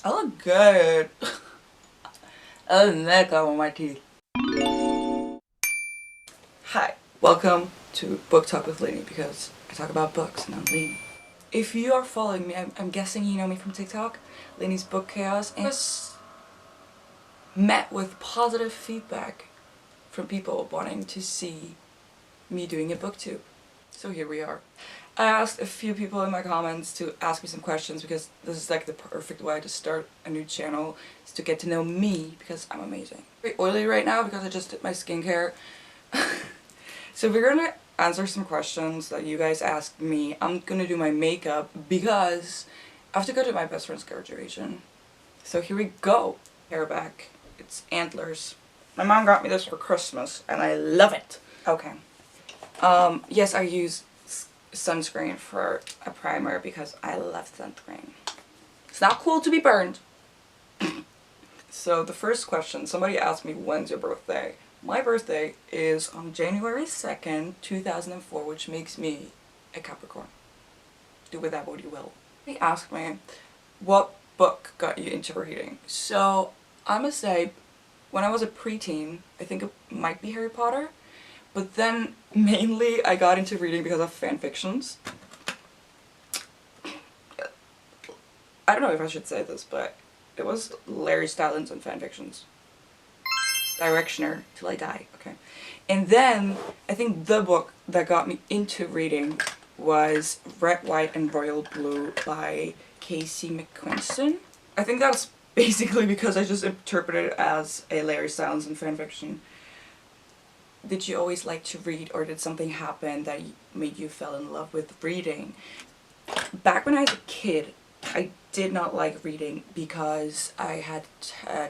I look good. Other than that, I got on my teeth. Hi, welcome to Book Talk with Leni, because I talk about books and I'm Leni. If you are following me, I'm guessing you know me from TikTok, Lenisbookchaos, and was met with positive feedback from people wanting to see me doing a booktube. So here we are. I asked a few people in my comments to ask me some questions because this is like the perfect way to start a new channel, is to get to know me because I'm amazing. Very oily right now because I just did my skincare. So we're gonna answer some questions that you guys asked me. I'm gonna do my makeup because I have to go to my best friend's graduation. So here we go. Hair back. It's antlers. My mom got me this for Christmas and I love it. Okay. Yes, I use sunscreen for a primer because I love sunscreen. It's not cool to be burned. So the first question, somebody asked me, when's your birthday? My birthday is on January 2nd, 2004, which makes me a Capricorn. Do with that what you will. They asked me, what book got you into reading? So I must say, when I was a preteen, I think it might be Harry Potter. But then, mainly, I got into reading because of fanfictions. I don't know if I should say this, but it was Larry Stylin's and fanfictions. Directioner till I die, okay. And then, I think the book that got me into reading was Red, White, and Royal Blue by Casey McQuiston. I think that's basically because I just interpreted it as a Larry Stylins and fanfiction. Did you always like to read, or did something happen that made you fall in love with reading? Back when I was a kid, I did not like reading because I had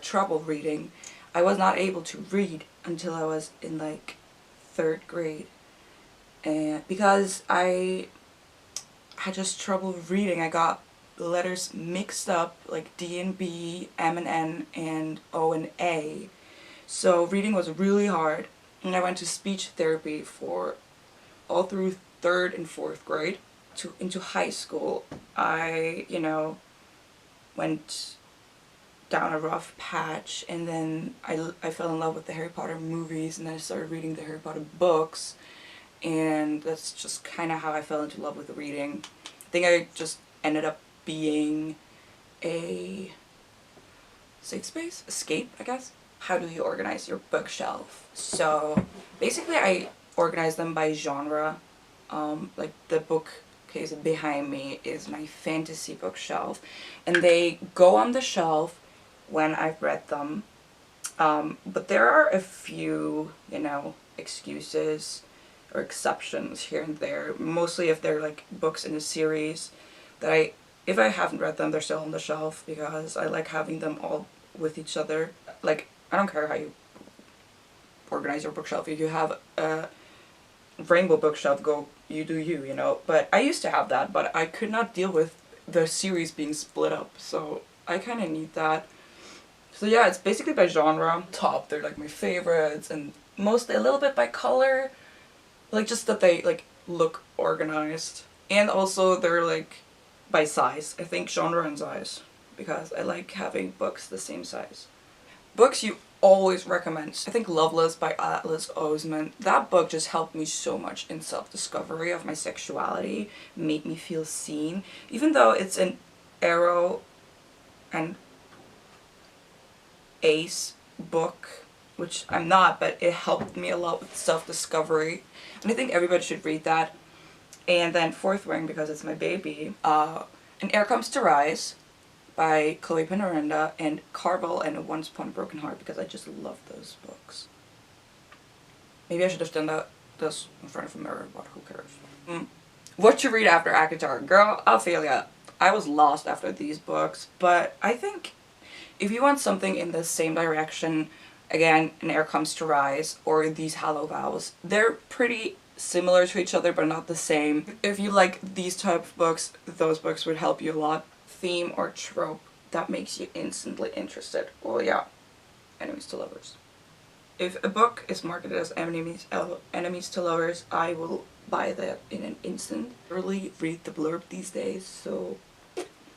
trouble reading. I was not able to read until I was in like 3rd grade. And because I had just trouble reading, I got letters mixed up, like D and B, M and N, and O and A. So reading was really hard. And I went to speech therapy for all through 3rd and 4th grade. Into high school, I, went down a rough patch, and then I fell in love with the Harry Potter movies, and then I started reading the Harry Potter books, and that's just kind of how I fell into love with reading. I think I just ended up being a safe space? Escape, I guess? How do you organize your bookshelf? So basically I organize them by genre. Like the bookcase behind me is my fantasy bookshelf, and they go on the shelf when I've read them. But there are a few, excuses or exceptions here and there. Mostly if they're like books in a series that if I haven't read them, they're still on the shelf because I like having them all with each other. Like, I don't care how you organize your bookshelf. If you have a rainbow bookshelf, you do you, But I used to have that, but I could not deal with the series being split up, so I kind of need that. So yeah, it's basically by genre. Top, they're like my favorites, and mostly a little bit by color. Like, just that they, like, look organized. And also they're, like, by size. I think genre and size, because I like having books the same size. Books you always recommend. I think Loveless by Atlas Oseman. That book just helped me so much in self-discovery of my sexuality, made me feel seen. Even though it's an Arrow and Ace book, which I'm not, but it helped me a lot with self-discovery. And I think everybody should read that. And then Fourth Wing, because it's my baby. An Air Comes to Rise by Chloe Pinarenda, and Carvel and A Once Upon a Broken Heart, because I just love those books. Maybe I should have done this in front of a mirror, but who cares? What to read after ACOTAR? Girl, I'll feel ya. I was lost after these books, but I think if you want something in the same direction, again, An Air Comes to Rise or These Hollow Vows, they're pretty similar to each other but not the same. If you like these type of books, those books would help you a lot. Theme or trope that makes you instantly interested. Well, yeah, Enemies to Lovers. If a book is marketed as enemies to lovers, I will buy that in an instant. I really read the blurb these days, so...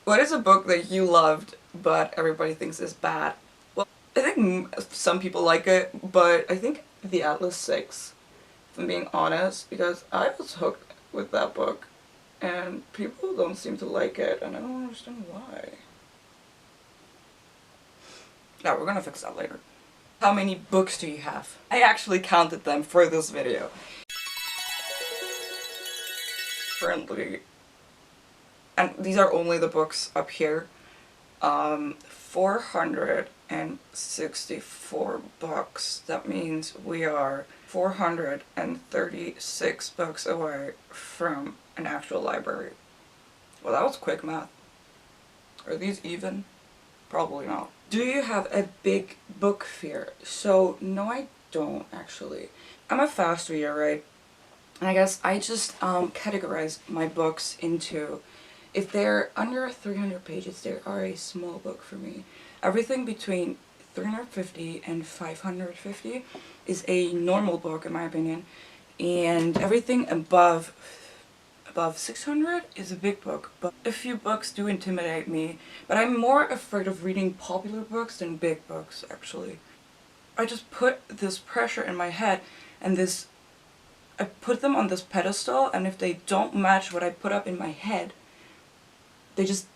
What is a book that you loved but everybody thinks it's bad. Well, I think some people like it, but I think The Atlas 6, if I'm being honest, because I was hooked with that book, and people don't seem to like it, and I don't understand why. Yeah, we're gonna fix that later. How many books do you have? I actually counted them for this video. Currently, and these are only the books up here, 464 books. That means we are 436 books away from an actual library. Well, that was quick math. Are these even? Probably not. Do you have a big book fear? So, no, I don't actually. I'm a fast reader, right? And I guess I just categorize my books into, if they're under 300 pages, they are a small book for me. Everything between 350 and 550 is a normal book in my opinion, and everything above 600 is a big book. But a few books do intimidate me, but I'm more afraid of reading popular books than big books actually. I just put this pressure in my head, and I put them on this pedestal, and if they don't match what I put up in my head, they just,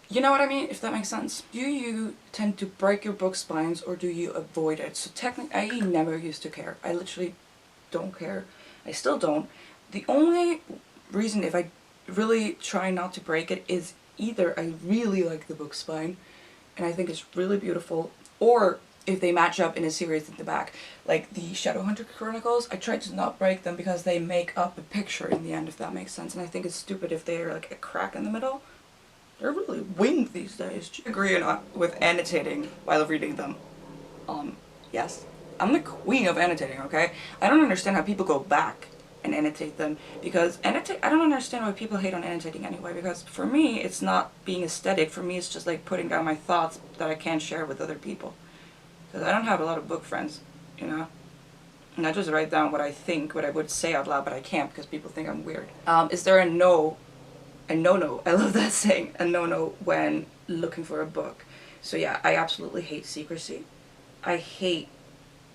you know what I mean, if that makes sense. Do you tend to break your book spines, or do you avoid it? So technically, I never used to care. I literally don't care. I still don't. The only reason if I really try not to break it is either I really like the book spine, and I think it's really beautiful, or if they match up in a series at the back. Like the Shadowhunter Chronicles, I try to not break them because they make up a picture in the end, if that makes sense. And I think it's stupid if they're like a crack in the middle. They're really winged these days. Do you agree or not with annotating while reading them? Yes. I'm the queen of annotating, okay? I don't understand how people go back and annotate them, because I don't understand why people hate on annotating anyway, because for me, it's not being aesthetic. For me, it's just like putting down my thoughts that I can't share with other people. Because I don't have a lot of book friends, you know? And I just write down what I think, what I would say out loud, but I can't because people think I'm weird. Is there a no-no, I love that saying, a no-no when looking for a book? So yeah, I absolutely hate secrecy. I hate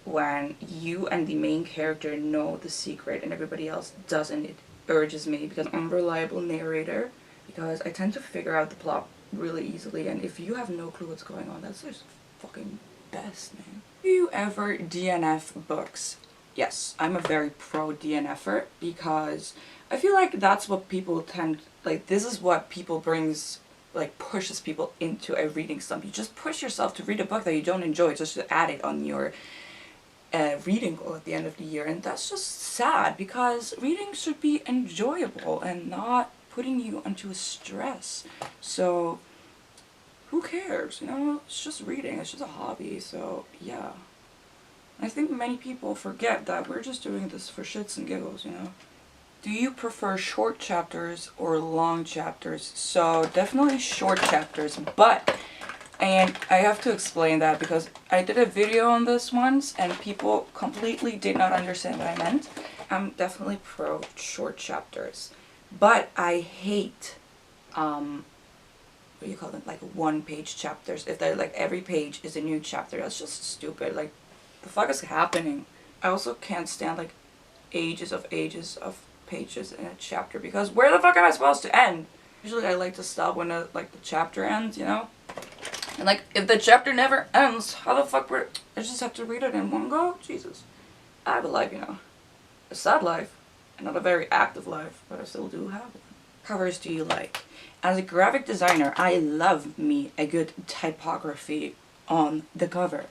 when you and the main character know the secret and everybody else doesn't. It urges me because I'm an unreliable narrator, because I tend to figure out the plot really easily, and if you have no clue what's going on, that's just fucking best, man. Do you ever DNF books? Yes, I'm a very pro DNFer, because I feel like that's what people tend, like, this is what people brings, like, pushes people into a reading slump. You just push yourself to read a book that you don't enjoy just to add it on your reading goal at the end of the year, and that's just sad, because reading should be enjoyable and not putting you into a stress. So who cares, you know? It's just reading, it's just a hobby, so yeah. I think many people forget that we're just doing this for shits and giggles, you know? Do you prefer short chapters or long chapters? So definitely short chapters, but, and I have to explain that because I did a video on this once and people completely did not understand what I meant. I'm definitely pro short chapters, but I hate, what do you call them, like one-page chapters. If they're like every page is a new chapter, that's just stupid. Like, the fuck is happening? I also can't stand like ages of pages in a chapter, because where the fuck am I supposed to end? Usually I like to stop when like the chapter ends, you know? And like, if the chapter never ends, how the fuck I just have to read it in one go? Jesus. I have a life, you know. A sad life. And not a very active life, but I still do have one. Covers do you like? As a graphic designer, I love me a good typography on the cover.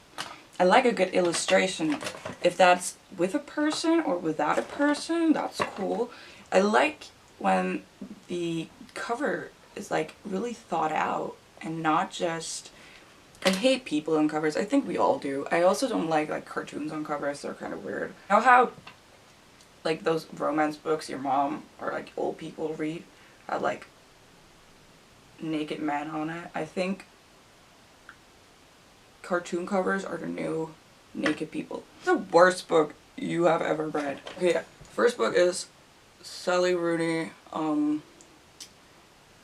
I like a good illustration. If that's with a person or without a person, that's cool. I like when the cover is like really thought out and not just, I hate people on covers. I think we all do. I also don't like cartoons on covers. They're kind of weird. You know how like those romance books your mom or like old people read had like naked man on it? I think cartoon covers are the new naked people. The worst book you have ever read. Okay, yeah. First book is Sally Rooney,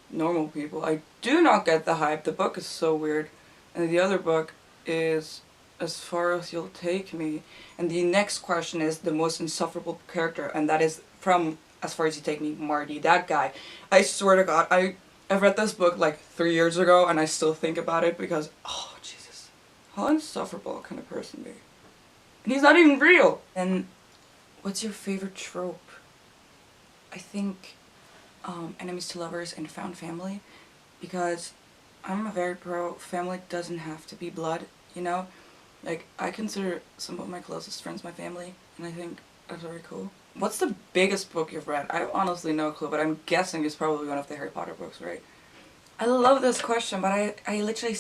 Normal People. I do not get the hype. The book is so weird. And the other book is As Far As You'll Take Me. And the next question is the most insufferable character, and that is from As Far As You Take Me, Marty. That guy. I swear to God, I've read this book like 3 years ago, and I still think about it because, oh Jesus, how insufferable can a person be? And he's not even real! And what's your favorite trope? I think enemies to lovers and found family, because I'm a very pro family doesn't have to be blood, you know? Like, I consider some of my closest friends my family, and I think that's very cool. What's the biggest book you've read? I have honestly no clue, but I'm guessing it's probably one of the Harry Potter books, right? I love this question, but I literally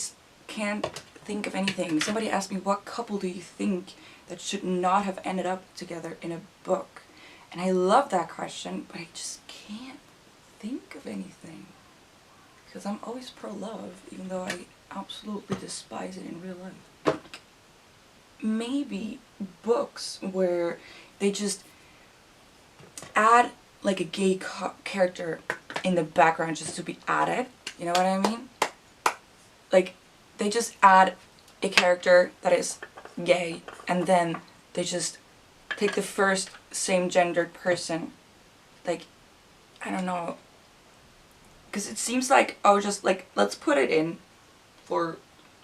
can't think of anything. Somebody asked me, what couple do you think that should not have ended up together in a book? And I love that question, but I just can't think of anything. Because I'm always pro-love, even though I absolutely despise it in real life. Maybe books where they just add like a gay character in the background just to be added. You know what I mean? Like, they just add a character that is gay, and then they just take the first same-gendered person. Like, I don't know. Because it seems like, oh, just like, let's put it in for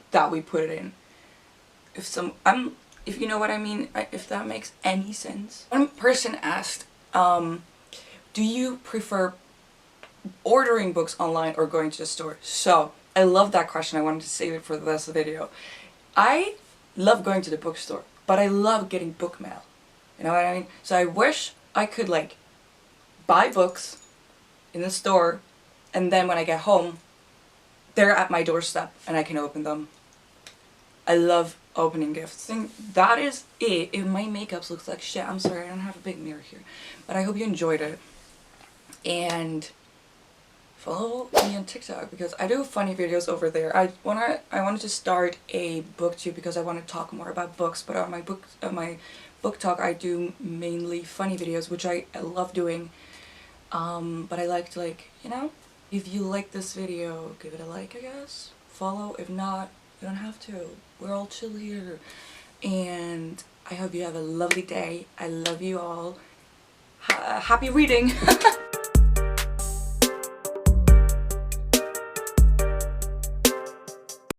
that we put it in. If you know what I mean, if that makes any sense. One person asked, do you prefer ordering books online or going to the store? So, I love that question. I wanted to save it for the rest of the video. I love going to the bookstore, but I love getting book mail. You know what I mean? So I wish I could like buy books in the store, and then when I get home, they're at my doorstep and I can open them. I love opening gifts. And that is it. If my makeup looks like shit, I'm sorry, I don't have a big mirror here. But I hope you enjoyed it. And follow me on TikTok because I do funny videos over there. I wanted to start a booktube because I want to talk more about books, but on my book talk I do mainly funny videos, which I love doing. But I like to, like, you know, if you like this video, give it a like, I guess. Follow. If not, you don't have to. We're all chill here. And I hope you have a lovely day. I love you all. Happy reading!